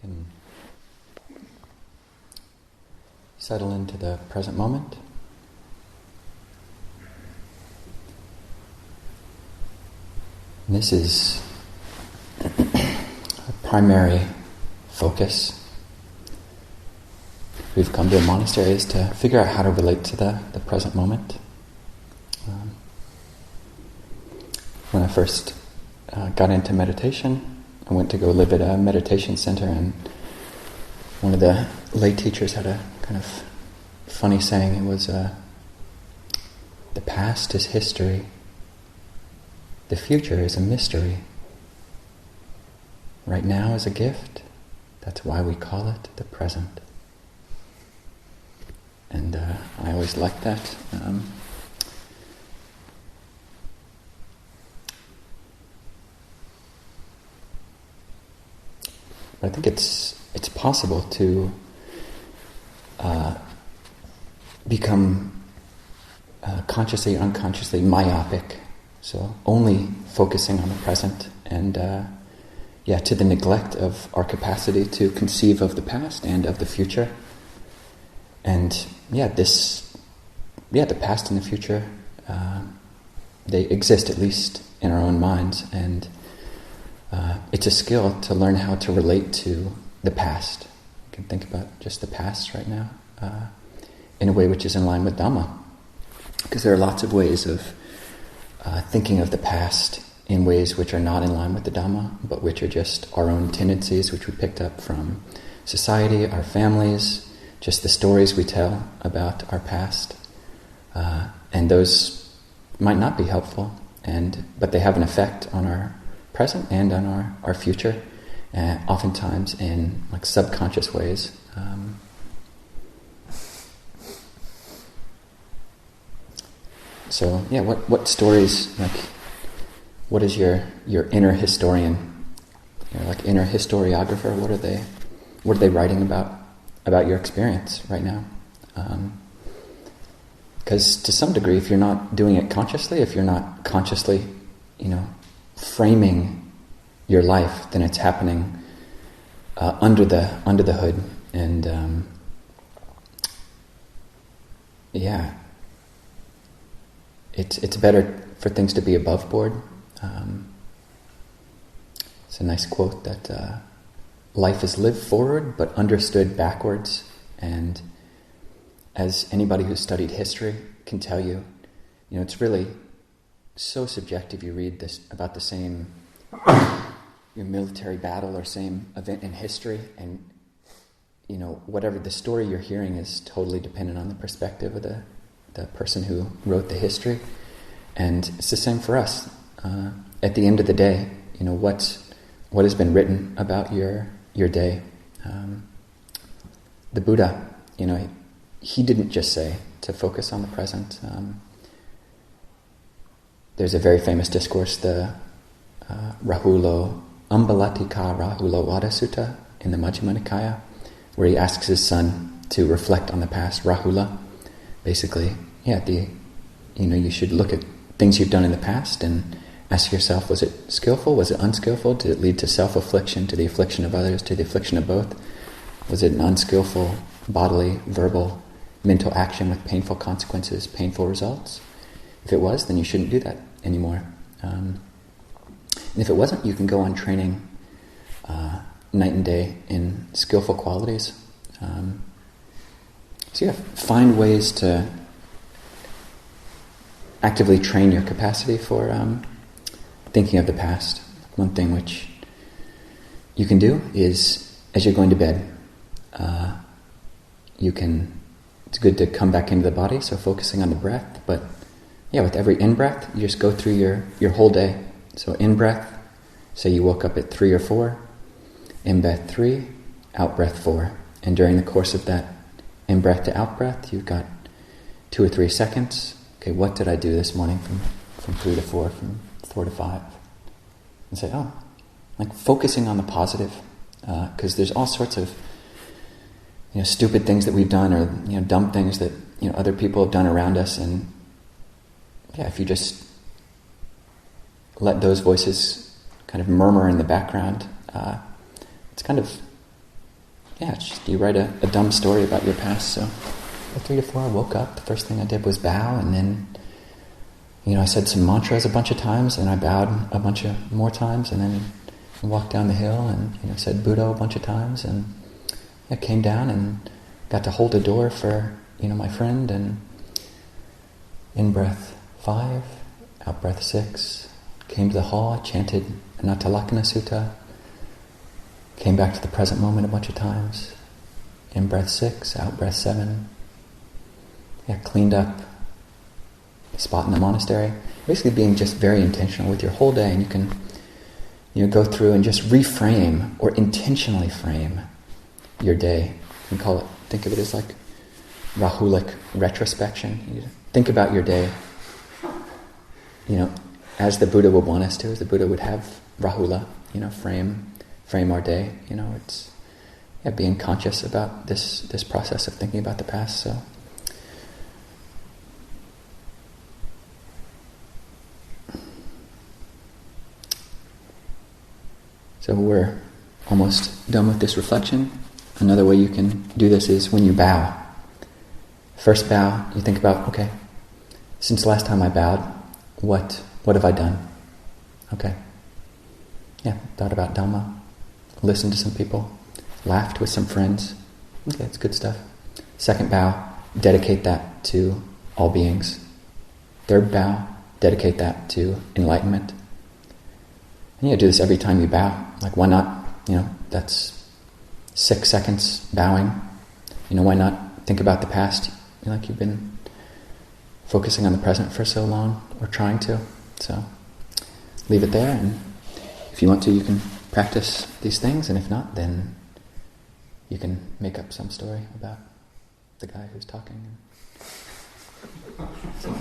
can settle into the present moment. And this is a primary focus. We've come to a monastery is to figure out how to relate to the present moment. When I first got into meditation, I went to go live at a meditation center, and one of the lay teachers had a kind of funny saying. It was, the past is history, the future is a mystery, right now is a gift, that's why we call it the present. And I always liked that. But I think it's possible to become consciously or unconsciously myopic, so only focusing on the present, and to the neglect of our capacity to conceive of the past and of the future. And the past and the future, they exist at least in our own minds, and it's a skill to learn how to relate to the past. You can think about just the past right now in a way which is in line with Dhamma, because there are lots of ways of thinking of the past in ways which are not in line with the Dhamma, but which are just our own tendencies, which we picked up from society, our families, just the stories we tell about our past, and those might not be helpful, but they have an effect on our present and on our future, oftentimes in like subconscious ways. What stories, like, what is your inner historian, like inner historiographer? What are they writing about your experience right now? Because to some degree, if you're not doing it consciously, if you're not consciously, framing your life, then it's happening under the hood, and it's better for things to be above board. It's a nice quote that life is lived forward but understood backwards, and as anybody who's studied history can tell you, it's really so subjective. You read this about the same military battle or same event in history, and whatever the story you're hearing is totally dependent on the perspective of the person who wrote the history. And it's the same for us. At the end of the day, what has been written about your day. The Buddha, he didn't just say to focus on the present. There's a very famous discourse, the Rahulo Ambalatika Rahulo Vada Sutta in the Majjhima Nikaya, where he asks his son to reflect on the past. Rahula, basically, you should look at things you've done in the past and ask yourself, was it skillful? Was it unskillful? Did it lead to self-affliction, to the affliction of others, to the affliction of both? Was it an unskillful bodily, verbal, mental action with painful consequences, painful results? If it was, then you shouldn't do that anymore. And if it wasn't, you can go on training night and day in skillful qualities. Find ways to actively train your capacity for thinking of the past. One thing which you can do is, as you're going to bed, it's good to come back into the body, so focusing on the breath, but with every in-breath, you just go through your whole day. So in-breath, say you woke up at 3 or 4, in-breath 3, out-breath 4. And during the course of that in-breath to out-breath, you've got 2 or 3 seconds. Okay, what did I do this morning from 3 to 4, from 4 to 5? And say, like focusing on the positive, because there's all sorts of stupid things that we've done, or dumb things that other people have done around us, and if you just let those voices kind of murmur in the background, it's kind of you write a dumb story about your past. So at 3 to 4, I woke up. The first thing I did was bow, and then, I said some mantras a bunch of times, and I bowed a bunch of more times, and then I walked down the hill and, said Buddha a bunch of times, and I came down and got to hold a door for, my friend, and in breath 5, out breath 6, came to the hall, I chanted Anatalakkhana Sutta, came back to the present moment a bunch of times, in breath 6, out breath 7, cleaned up a spot in the monastery, basically being just very intentional with your whole day, and you can go through and just reframe or intentionally frame your day. You can think of it as like Rahulic retrospection. You think about your day, as the Buddha would want us to, as the Buddha would have Rahula, frame our day. It's being conscious about this process of thinking about the past. So we're almost done with this reflection. Another way you can do this is when you bow. First bow, you think about, okay, since the last time I bowed, what have I done? Okay. Thought about Dhamma, listened to some people, laughed with some friends. Okay, that's good stuff. Second bow, dedicate that to all beings. Third bow, dedicate that to enlightenment. And you do this every time you bow. Like, why not? That's 6 seconds bowing. Why not think about the past? Like you've been focusing on the present for so long, or trying to. So leave it there, and if you want to, you can practice these things, and if not, then you can make up some story about the guy who's talking. So,